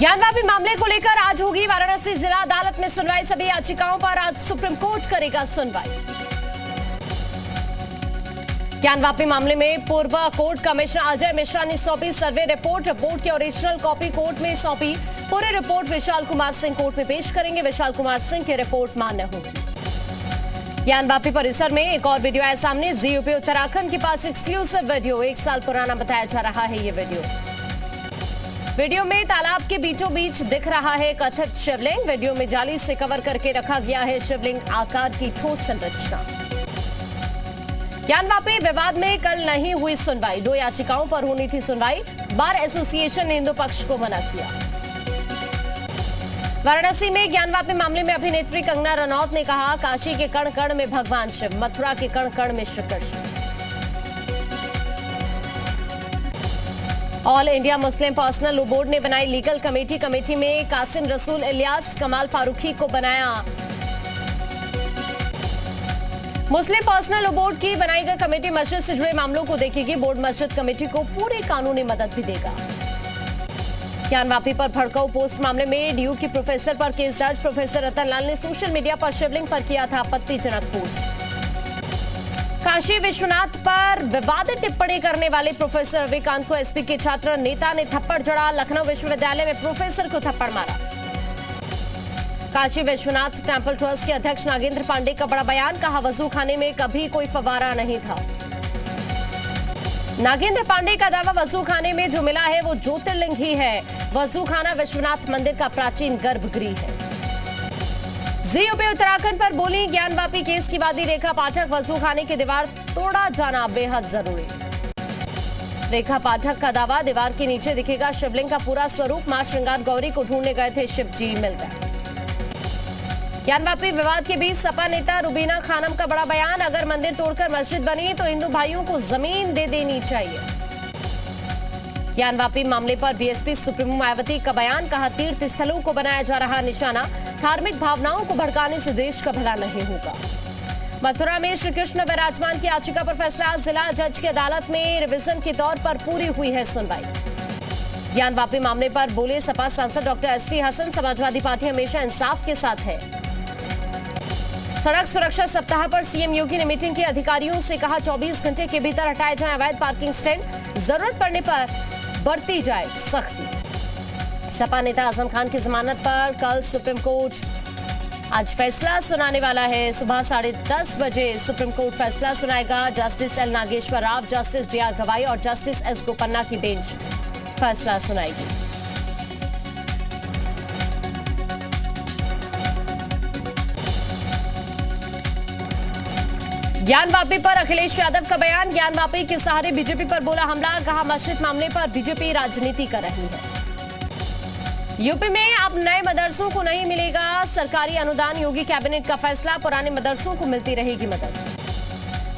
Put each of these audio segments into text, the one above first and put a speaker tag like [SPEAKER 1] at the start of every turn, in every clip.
[SPEAKER 1] ज्ञानवापी मामले को लेकर आज होगी वाराणसी जिला अदालत में सुनवाई। सभी याचिकाओं पर आज सुप्रीम कोर्ट करेगा सुनवाई। ज्ञानवापी मामले में पूर्व कोर्ट कमिश्नर अजय मिश्रा ने सौंपी सर्वे रिपोर्ट। रिपोर्ट की ओरिजिनल कॉपी कोर्ट में सौंपी। पूरी रिपोर्ट विशाल कुमार सिंह कोर्ट में पेश करेंगे। विशाल कुमार सिंह की रिपोर्ट मान्य होगी। ज्ञानवापी परिसर में एक और वीडियो आया सामने। जीयूपी उत्तराखंड के पास एक्सक्लूसिव वीडियो, 1 साल पुराना बताया जा रहा है ये वीडियो में तालाब के बीचों बीच दिख रहा है कथित शिवलिंग। वीडियो में जाली से कवर करके रखा गया है शिवलिंग आकार की ठोस संरचना। ज्ञानवापी विवाद में कल नहीं हुई सुनवाई। 2 याचिकाओं पर होनी थी सुनवाई। बार एसोसिएशन ने हिंदू पक्ष को मना किया। वाराणसी में ज्ञानवापी मामले में अभिनेत्री कंगना रनौत ने कहा, काशी के कण कण में भगवान शिव, मथुरा के कण कण में Shri Krishna. All India Muslim personal law board ने बनाई लीगल कमेटी। कमेटी में कासिम रसूल इलियास कमाल फारूकी को बनाया। मुस्लिम पर्सनल लॉ बोर्ड की बनाई गई कमेटी मस्जिद से जुड़े मामलों को देखेगी। बोर्ड मस्जिद कमेटी को पूरी कानूनी मदद भी देगा। ज्ञानवापी पर भड़काऊ पोस्ट मामले में डीयू की प्रोफेसर पर केस दर्ज। प्रोफेसर रतन लाल ने सोशल मीडिया पर शिवलिंग पर किया था आपत्तिजनक पोस्ट। काशी विश्वनाथ पर विवादित टिप्पणी करने वाले प्रोफेसर रविकांत को एसपी के छात्र नेता ने थप्पड़ जड़ा। लखनऊ विश्वविद्यालय में प्रोफेसर को थप्पड़ मारा। काशी विश्वनाथ टेंपल ट्रस्ट के अध्यक्ष नागेंद्र पांडे का बड़ा बयान। कहा, वजू खाने में कभी कोई फव्वारा नहीं था। नागेंद्र पांडे का दावा, वजू खाने में जो मिला है वो ज्योतिर्लिंग ही है। वजू खाना विश्वनाथ मंदिर का प्राचीन गर्भगृह है। जीयूपी उत्तराखंड पर बोली ज्ञानवापी केस की वादी रेखा पाठक, वजू खाने की दीवार तोड़ा जाना बेहद जरूरी। रेखा पाठक का दावा, दीवार के नीचे दिखेगा शिवलिंग का पूरा स्वरूप। मां श्रृंगार गौरी को ढूंढने गए थे शिव जी, मिल गए। ज्ञानवापी विवाद के बीच सपा नेता रुबीना खानम का बड़ा बयान। अगर मंदिर तोड़कर मस्जिद बनी तो हिंदू भाइयों को जमीन दे देनी चाहिए। ज्ञानवापी मामले पर बीएसपी सुप्रीमो मायावती का बयान। कहा, तीर्थ स्थलों को बनाया जा रहा निशाना। धार्मिक भावनाओं को भड़काने से देश का भला नहीं होगा। मथुरा में श्री कृष्ण विराजमान की याचिका पर फैसला। जिला जज की अदालत में रिवीजन के तौर पर पूरी हुई है सुनवाई। ज्ञानवापी मामले पर बोले सपा सांसद doctor ST Hasan, Samajwadi Party हमेशा इंसाफ के साथ है। सड़क सुरक्षा सप्ताह पर सीएम योगी ने मीटिंग की। अधिकारियों से कहा, 24 घंटे के भीतर हटाए जाएं अवैध पार्किंग स्टैंड। जरूरत पड़ने पर बरती जाए सख्ती। सपा नेता आजम खान की जमानत पर कल सुप्रीम कोर्ट आज फैसला सुनाने वाला है। सुबह 10:30 बजे सुप्रीम कोर्ट फैसला सुनाएगा। Justice L Nageswara Rao, Justice BR Gavai और जस्टिस एस गोपन्ना की बेंच फैसला सुनाएगी। ज्ञानवापी पर अखिलेश यादव का बयान। ज्ञानवापी के सहारे बीजेपी पर बोला हमला। कहा, मस्जिद मामले पर बीजेपी राजनीति कर रही है। यूपी में अब नए मदरसों को नहीं मिलेगा सरकारी अनुदान। योगी कैबिनेट का फैसला। पुराने मदरसों को मिलती रहेगी मदद।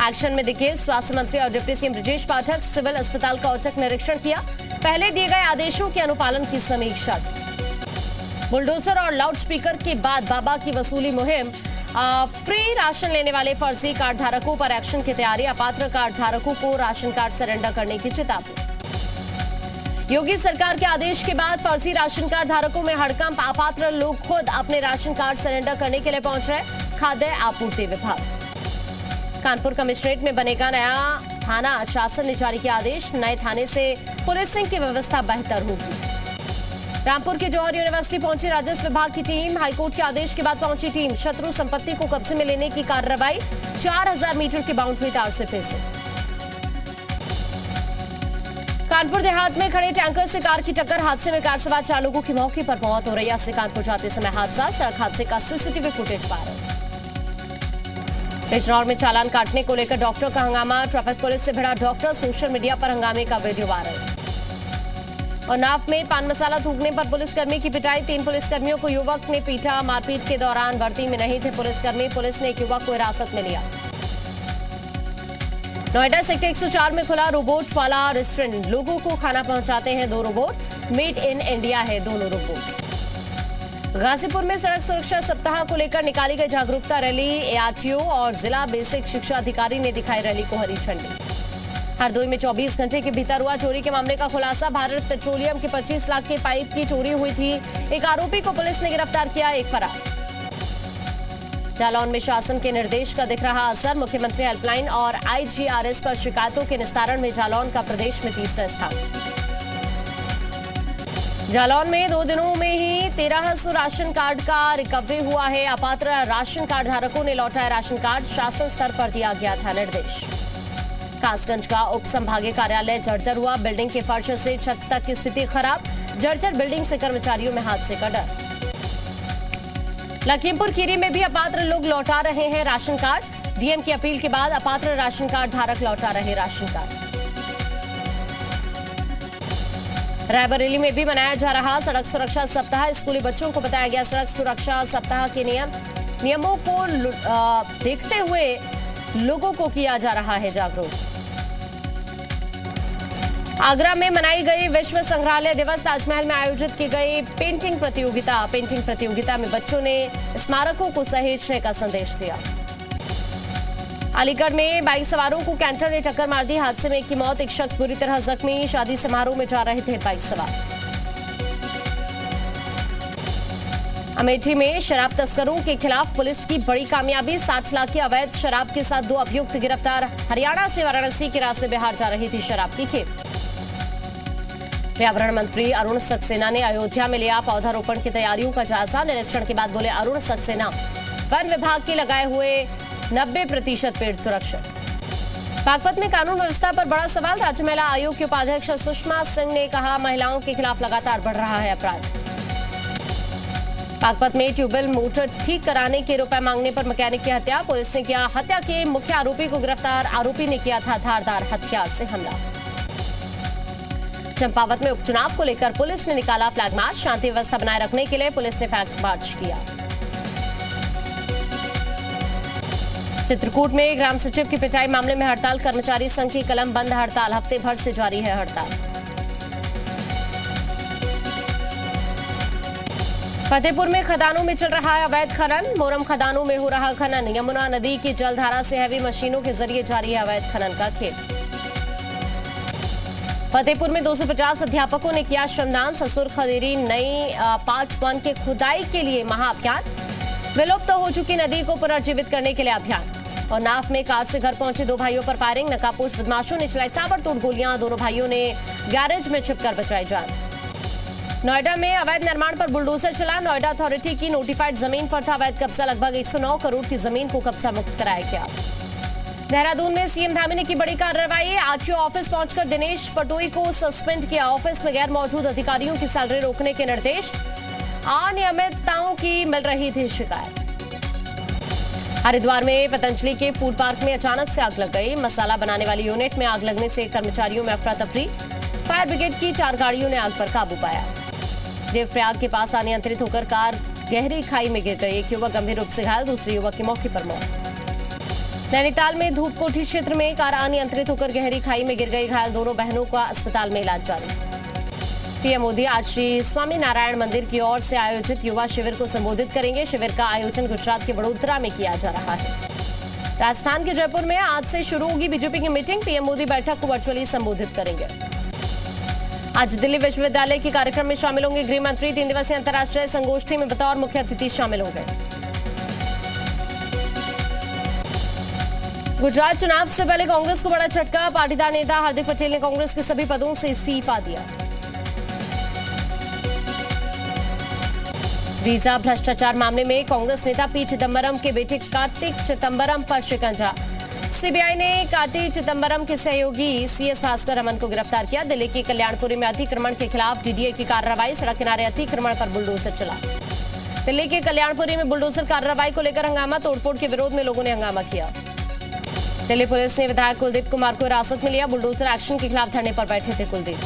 [SPEAKER 1] एक्शन में दिखे स्वास्थ्य मंत्री और deputy CM Brajesh Pathak. Civil अस्पताल का औचक निरीक्षण किया। पहले दिए गए आदेशों के अनुपालन की समीक्षा की। बुलडोजर और लाउडस्पीकर के बाद बाबा की वसूली मुहिम। फ्री राशन लेने वाले फर्जी कार्ड धारकों पर एक्शन की तैयारी। अपात्र कार्ड धारकों को राशन कार्ड सरेंडर करने की चेतावनी। योगी सरकार के आदेश के बाद फर्जी राशन कार्ड धारकों में हड़कंप। अपात्र लोग खुद अपने राशन कार्ड सरेंडर करने के लिए पहुंच रहे। खाद्य आपूर्ति विभाग। कानपुर कमिश्नरेट में बनेगा नया थाना। शासन ने जारी किया आदेश। नए थाने से पुलिसिंग की व्यवस्था बेहतर होगी। रामपुर के जौहर यूनिवर्सिटी पहुंची राजस्व विभाग की टीम। हाईकोर्ट के आदेश के बाद पहुंची टीम। शत्रु संपत्ति को कब्जे में लेने की कार्रवाई। 4000 मीटर की बाउंड्री तार से फेंसे। कानपुर देहात में खड़े टैंकर से कार की टक्कर। हादसे में कार सवार 4 लोगों की मौके पर मौत हो रही है। से कानपुर जाते समय हादसा। सड़क हादसे का सीसीटीवी फुटेज वायरल। बिजनौर में चालान काटने को लेकर डॉक्टर का हंगामा। ट्रैफिक पुलिस से भिड़ा डॉक्टर। सोशल मीडिया पर हंगामे का वीडियो वायरल। और नाव में पान मसाला थूकने पर पुलिसकर्मी की पिटाई। 3 पुलिसकर्मियों को युवक ने पीटा। मारपीट के दौरान वर्दी में नहीं थे पुलिसकर्मी। पुलिस ने एक युवक को हिरासत में लिया। नोएडा सेक्टर 104 में खुला रोबोट वाला रेस्टोरेंट। लोगों को खाना पहुंचाते हैं 2 रोबोट। मेड इन इंडिया है दोनों रोबोट। गाजीपुर में सड़क सुरक्षा सप्ताह को लेकर निकाली गई जागरूकता रैली। एआरटीओ और जिला बेसिक शिक्षा अधिकारी ने दिखाई रैली को हरी झंडी। हरदोई में 24 घंटे के भीतर हुआ चोरी के मामले का खुलासा। भारत पेट्रोलियम के 25 लाख के पाइप की चोरी हुई थी। एक आरोपी को पुलिस ने गिरफ्तार किया, एक फरार। जालौन में शासन के निर्देश का दिख रहा असर। मुख्यमंत्री हेल्पलाइन और IGRS पर शिकायतों के निस्तारण में जालौन का प्रदेश में तीसरा स्थान। जालौन में 2 दिनों में ही 1300 राशन कार्ड का रिकवरी हुआ है। अपात्र राशन कार्ड धारकों ने लौटाया राशन कार्ड। शासन स्तर पर दिया गया था निर्देश। कासगंज का उप संभागीय कार्यालय जर्जर हुआ। बिल्डिंग के फर्श से छत तक की स्थिति खराब। जर्जर बिल्डिंग से कर्मचारियों में हादसे का डर। लखीमपुर खीरी में भी अपात्र लोग लौटा रहे हैं राशन कार्ड। डीएम की अपील के बाद अपात्र राशन कार्ड धारक लौटा रहे राशन कार्ड। रायबरेली में भी मनाया जा रहा सड़क सुरक्षा सप्ताह। स्कूली बच्चों को बताया गया सड़क सुरक्षा सप्ताह के नियमों को देखते हुए लोगों को किया जा रहा है जागरूक। आगरा में मनाई गई विश्व संग्रहालय दिवस। ताजमहल में आयोजित की गई पेंटिंग प्रतियोगिता में बच्चों ने स्मारकों को सहेजने का संदेश दिया। अलीगढ़ में बाइक सवारों को कैंटर ने टक्कर मार दी। हादसे में एक की मौत, एक शख्स बुरी तरह जख्मी। शादी समारोह में जा रहे थे बाइक सवार। अमेठी में शराब तस्करों के खिलाफ पुलिस की बड़ी कामयाबी। 60 लाख की अवैध शराब के साथ 2 अभियुक्त गिरफ्तार। हरियाणा से वाराणसी के रास्ते बिहार जा रही थी शराब की खेप। पर्यावरण मंत्री अरुण सक्सेना ने अयोध्या में लिया पौधारोपण की तैयारियों का जायजा। निरीक्षण के बाद बोले अरुण सक्सेना, वन विभाग के लगाए हुए 90% पेड़ सुरक्षित। बागपत में कानून व्यवस्था पर बड़ा सवाल। राज्य महिला आयोग की उपाध्यक्ष सुषमा सिंह ने कहा, महिलाओं के खिलाफ लगातार बढ़ रहा है अपराध। बागपत में ट्यूबवेल मोटर ठीक कराने के रुपए मांगने पर मैकेनिक की हत्या। पुलिस ने किया हत्या के मुख्य आरोपी को गिरफ्तार। आरोपी ने किया था धारदार हथियार से हमला। चंपावत में उपचुनाव को लेकर पुलिस ने निकाला फ्लैग मार्च। शांति व्यवस्था बनाए रखने के लिए पुलिस ने फ्लैग मार्च किया। चित्रकूट में ग्राम सचिव की पिटाई मामले में हड़ताल। कर्मचारी संघ की कलम बंद हड़ताल हफ्ते भर से जारी है हड़ताल। फतेहपुर में खदानों में चल रहा है अवैध खनन। मोरम खदानों में हो रहा खनन। यमुना नदी की जलधारा से हैवी मशीनों के जरिए जारी है अवैध खनन का खेल। फतेहपुर में 250 अध्यापकों ने किया श्रमदान। ससुर खदेरी नई पार्ट 1 के खुदाई के लिए महाअभियान। विलुप्त हो चुकी नदी को पुनर्जीवित करने के लिए अभियान। और नाव में कार से घर पहुंचे 2 भाइयों पर फायरिंग। नकाबपोश बदमाशों ने चलाई ताबड़तोड़ गोलियां। दोनों भाइयों ने गैरेज में छिपकर बचाई जान। नोएडा में अवैध निर्माण पर बुलडोजर चला। नोएडा अथॉरिटी की नोटिफाइड जमीन पर था अवैध कब्जा। लगभग 109 करोड़ की जमीन को कब्जा मुक्त कराया गया। देहरादून में सीएम धामी ने की बड़ी कार्रवाई। आरटीओ ऑफिस पहुंचकर दिनेश पटोई को सस्पेंड किया। ऑफिस में गैर मौजूद अधिकारियों की सैलरी रोकने के निर्देश। अनियमितताओं की मिल रही थी शिकायत। हरिद्वार में पतंजलि के फूड पार्क में अचानक से आग लग गई। मसाला बनाने वाली यूनिट में आग लगने से कर्मचारियों में अफरा तफरी। फायर ब्रिगेड की 4 गाड़ियों ने आग पर काबू पाया। देवप्रयाग के पास अनियंत्रित होकर कार गहरी खाई में गिर गई। एक युवक गंभीर रूप से घायल, दूसरे युवक की मौके पर मौत। नैनीताल में धूपकोठी क्षेत्र में कार अनियंत्रित होकर गहरी खाई में गिर गई। घायल दोनों बहनों का अस्पताल में इलाज जारी। पीएम मोदी आज श्री स्वामी नारायण मंदिर की ओर से आयोजित युवा शिविर को संबोधित करेंगे। शिविर का आयोजन गुजरात के वडोदरा में किया जा रहा है। राजस्थान के जयपुर में आज से शुरू होगी बीजेपी की मीटिंग। पीएम मोदी बैठक को वर्चुअली संबोधित करेंगे। आज दिल्ली विश्वविद्यालय के कार्यक्रम में शामिल होंगे गृह मंत्री। 3 दिवसीय अंतर्राष्ट्रीय संगोष्ठी में बतौर मुख्य अतिथि शामिल होंगे। गुजरात चुनाव से पहले कांग्रेस को बड़ा झटका। पाटीदार नेता हार्दिक पटेल ने कांग्रेस के सभी पदों से इस्तीफा दिया। वीजा भ्रष्टाचार मामले में कांग्रेस नेता पी चिदम्बरम के बेटे कार्तिक चिदम्बरम पर शिकंजा। सीबीआई ने कार्तिक चिदम्बरम के सहयोगी सीएस भास्कर रमन को गिरफ्तार किया। दिल्ली के कल्याणपुरी में अतिक्रमण के खिलाफ डीडीए की कार्रवाई। सड़क किनारे अतिक्रमण पर बुलडोजर चला। दिल्ली के कल्याणपुरी में बुलडोजर कार्रवाई को लेकर हंगामा। तोड़फोड़ के विरोध में लोगों ने हंगामा किया। दिल्ली पुलिस ने विधायक कुलदीप कुमार को हिरासत में लिया। बुलडोजर एक्शन के खिलाफ धरने पर बैठे थे कुलदीप।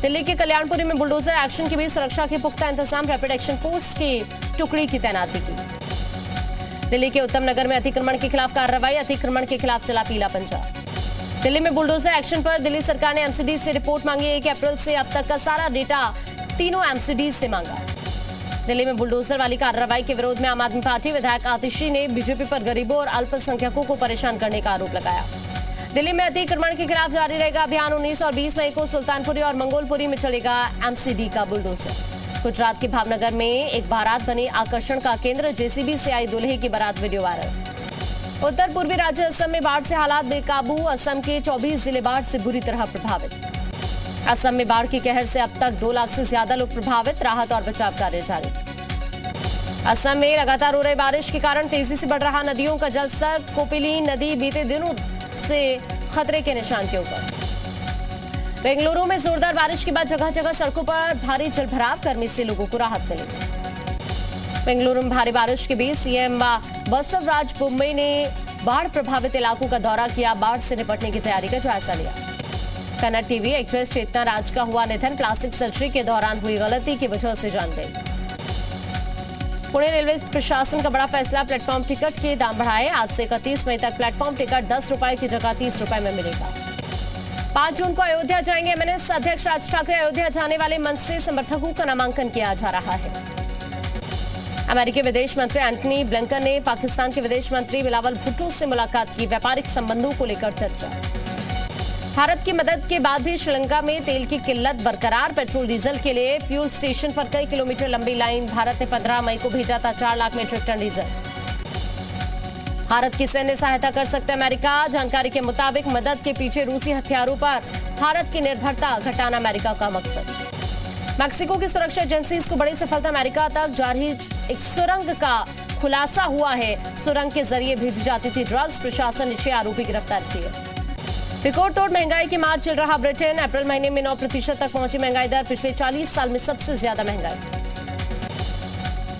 [SPEAKER 1] दिल्ली के कल्याणपुरी में बुलडोजर एक्शन के बीच सुरक्षा के पुख्ता इंतजाम। रैपिड एक्शन फोर्स की टुकड़ी की तैनाती की। दिल्ली के उत्तम नगर में अतिक्रमण के खिलाफ कार्रवाई। अतिक्रमण के खिलाफ चला पीला पंजा। दिल्ली में बुलडोजर एक्शन पर दिल्ली सरकार ने एमसीडी से रिपोर्ट मांगी। 1 अप्रैल से अब तक का सारा डेटा तीनों एमसीडी से मांगा। दिल्ली में बुलडोजर वाली कार्रवाई के विरोध में आम आदमी पार्टी विधायक आतिशी ने बीजेपी पर गरीबों और अल्पसंख्यकों को परेशान करने का आरोप लगाया। दिल्ली में अतिक्रमण के खिलाफ जारी रहेगा अभियान। 19 और 20 मई को सुल्तानपुरी और मंगोलपुरी में चलेगा एमसीडी का बुलडोजर। गुजरात के भावनगर में एक बारात बनी आकर्षण का केंद्र। जेसीबी से आई दूल्हे की बारात वीडियो वायरल। उत्तर पूर्वी राज्य असम में बाढ़ से हालात बेकाबू। असम के 24 जिले बाढ़ से बुरी तरह प्रभावित। असम में बाढ़ की कहर से अब तक 2 लाख से ज्यादा लोग प्रभावित। राहत और बचाव कार्य जारी। असम में लगातार हो रही बारिश के कारण तेजी से बढ़ रहा नदियों का जलस्तर। कोपिली नदी बीते दिनों से खतरे के निशान के ऊपर। बेंगलुरु में जोरदार बारिश के बाद जगह जगह सड़कों पर भारी जलभराव। गर्मी से लोगों को राहत मिली। बेंगलुरु में भारी बारिश के बीच सीएम बसवराज बोम्मई ने बाढ़ प्रभावित इलाकों का दौरा किया। बाढ़ से निपटने की तैयारी का जायजा लिया। कन्नड़ टीवी एक्ट्रेस चेतना राज का हुआ निधन। प्लास्टिक सर्जरी के दौरान हुई गलती की वजह से जान गई। पुणे रेलवे प्रशासन का बड़ा फैसला। प्लेटफॉर्म टिकट के दाम बढ़ाए। आज से 31 मई तक प्लेटफॉर्म टिकट 10 रुपए की जगह 30 रुपए में मिलेगा। 5 जून को अयोध्या जाएंगे एमएनएस अध्यक्ष राज ठाकरे। अयोध्या जाने वाले मंच से समर्थकों का नामांकन किया जा रहा है। अमेरिकी विदेश मंत्री एंटनी ब्लिंकन ने पाकिस्तान के विदेश मंत्री बिलावल भुट्टो से मुलाकात की। व्यापारिक संबंधों को लेकर चर्चा। भारत की मदद के बाद भी श्रीलंका में तेल की किल्लत बरकरार। पेट्रोल डीजल के लिए फ्यूल स्टेशन पर कई किलोमीटर लंबी लाइन। भारत ने 15 मई को भेजा था 4 lakh metric ton diesel. Bharat की सैन्य सहायता कर सकते अमेरिका। जानकारी के मुताबिक मदद के पीछे रूसी हथियारों पर भारत की निर्भरता घटाना अमेरिका का मकसद। मैक्सिको की सुरक्षा एजेंसी को बड़ी सफलता। अमेरिका तक जा रही एक सुरंग का खुलासा हुआ है। सुरंग के जरिए भेजी जाती थी ड्रग्स। प्रशासन ने 6 आरोपी गिरफ्तार किए। रिकॉर्ड तोड़ महंगाई की मार चल रहा ब्रिटेन। अप्रैल महीने में 9% तक पहुंची महंगाई दर। पिछले 40 साल में सबसे ज्यादा महंगाई।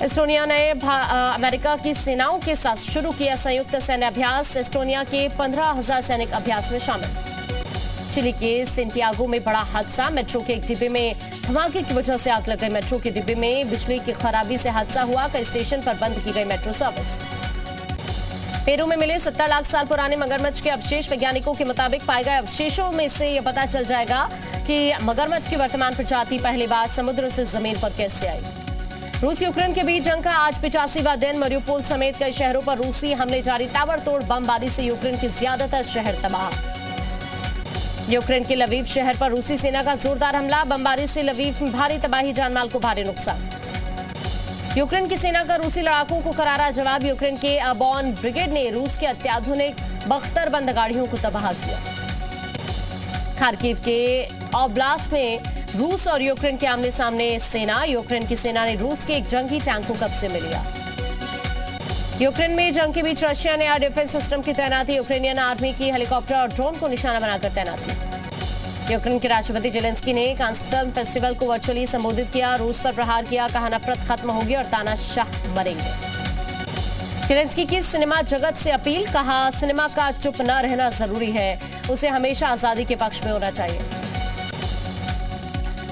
[SPEAKER 1] एस्टोनिया ने अमेरिका की सेनाओं के साथ शुरू किया संयुक्त सैन्य अभ्यास। एस्टोनिया के 15,000 सैनिक अभ्यास में शामिल। चिली के सेंटियागो में बड़ा हादसा। मेट्रो के एक डिब्बे में धमाके की वजह से आग लग गई। मेट्रो के डिब्बे में बिजली की खराबी से हादसा हुआ। कई स्टेशन पर बंद की गई मेट्रो सर्विस। पेरू में मिले 70 लाख साल पुराने मगरमच्छ के अवशेष। वैज्ञानिकों के मुताबिक पाए गए अवशेषों में से यह पता चल जाएगा कि मगरमच्छ की वर्तमान प्रजाति पहली बार समुद्र से जमीन पर कैसे आई। रूस यूक्रेन के बीच जंग का आज 85वां दिन। मरियुपोल समेत कई शहरों पर रूसी हमले जारी। ताबड़तोड़ बमबारी से यूक्रेन के ज्यादातर शहर तबाह। यूक्रेन के लवीव शहर पर रूसी सेना का जोरदार हमला। बमबारी से लवीव में भारी तबाही, जानमाल को भारी नुकसान। यूक्रेन की सेना का रूसी लड़ाकों को करारा जवाब। यूक्रेन के अबॉन ब्रिगेड ने रूस के अत्याधुनिक बख्तरबंद गाड़ियों को तबाह किया। खार्किव के ओब्लास्ट में रूस और यूक्रेन के आमने सामने सेना। यूक्रेन की सेना ने रूस के एक जंगी टैंक को कब्जे में लिया। यूक्रेन में जंग के बीच रशिया ने एयर डिफेंस सिस्टम की तैनाती। यूक्रेनियन आर्मी की हेलीकॉप्टर और ड्रोन को निशाना बनाकर तैनाती। यूक्रेन के राष्ट्रपति जेलेंस्की ने कांस फिल्म फेस्टिवल को वर्चुअली संबोधित किया। रूस पर प्रहार किया। कहा नफरत खत्म होगी और तानाशाह मरेंगे। जेलेंस्की की सिनेमा जगत से अपील। कहा सिनेमा का चुप न रहना जरूरी है। उसे हमेशा आजादी के पक्ष में होना चाहिए।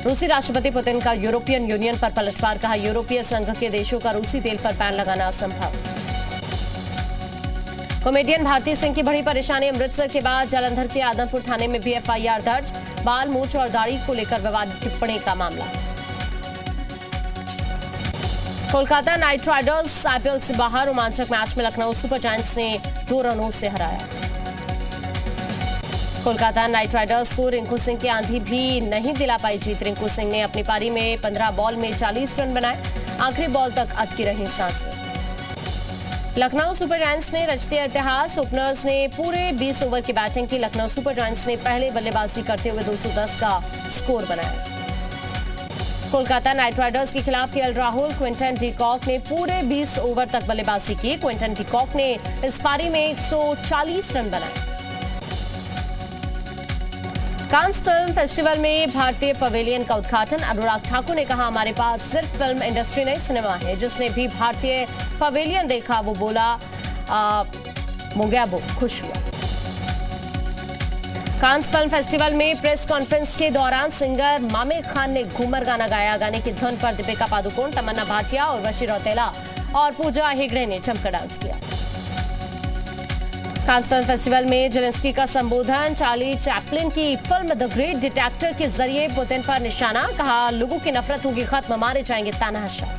[SPEAKER 1] रूसी राष्ट्रपति पुतिन का यूरोपियन यूनियन पर पलटवार। कहा यूरोपीय संघ के देशों का रूसी तेल पर बैन लगाना असंभव। कॉमेडियन भारती सिंह की बड़ी परेशानी। अमृतसर के बाद जालंधर के आदमपुर थाने में भी एफआईआर दर्ज। बाल, मूंछ और दाढ़ी को लेकर विवादित टिप्पणी का मामला। कोलकाता नाइट राइडर्स आईपीएल से बाहर। रोमांचक मैच में लखनऊ सुपर जायंट्स ने 2 रनों से हराया। कोलकाता नाइट राइडर्स को रिंकू सिंह की आंधी भी नहीं दिला पाई जीत। रिंकू सिंह ने अपनी पारी में 15 बॉल में 40 रन बनाए। आखिरी बॉल तक अटकी रही सांसें। लखनऊ सुपर जायंट्स ने रच दिया इतिहास। ओपनर्स ने पूरे 20 ओवर की बैटिंग की। लखनऊ सुपर जायंट्स ने पहले बल्लेबाजी करते हुए 210 का स्कोर बनाया। कोलकाता नाइट राइडर्स के खिलाफ KL Rahul, Quinton de Kock ने पूरे 20 ओवर तक बल्लेबाजी की। क्विंटन डी कॉक ने इस पारी में 140 रन बनाए। कांस फिल्म फेस्टिवल में भारतीय पवेलियन का उद्घाटन। अनुराग ठाकुर ने कहा हमारे पास सिर्फ फिल्म इंडस्ट्री नहीं सिनेमा है। जिसने भी भारतीय पवेलियन देखा वो बोला मोगैबो खुश हुआ। कांस फिल्म फेस्टिवल में प्रेस कॉन्फ्रेंस के दौरान सिंगर मामिर खान ने घूमर गाना गाया। गाने की धुन पर दीपिका पादुकोण, तमन्ना भाटिया और वशी रौतेला और पूजा हेगड़े ने जमकर डांस किया। कांस फिल्म फेस्टिवल में जेलेंस्की का संबोधन। चार्ली चैपलिन की फिल्म द ग्रेट डिटेक्टर के जरिए पुतिन पर निशाना। कहा लोगों की नफरत होगी खत्म, मारे जाएंगे तानाशाह।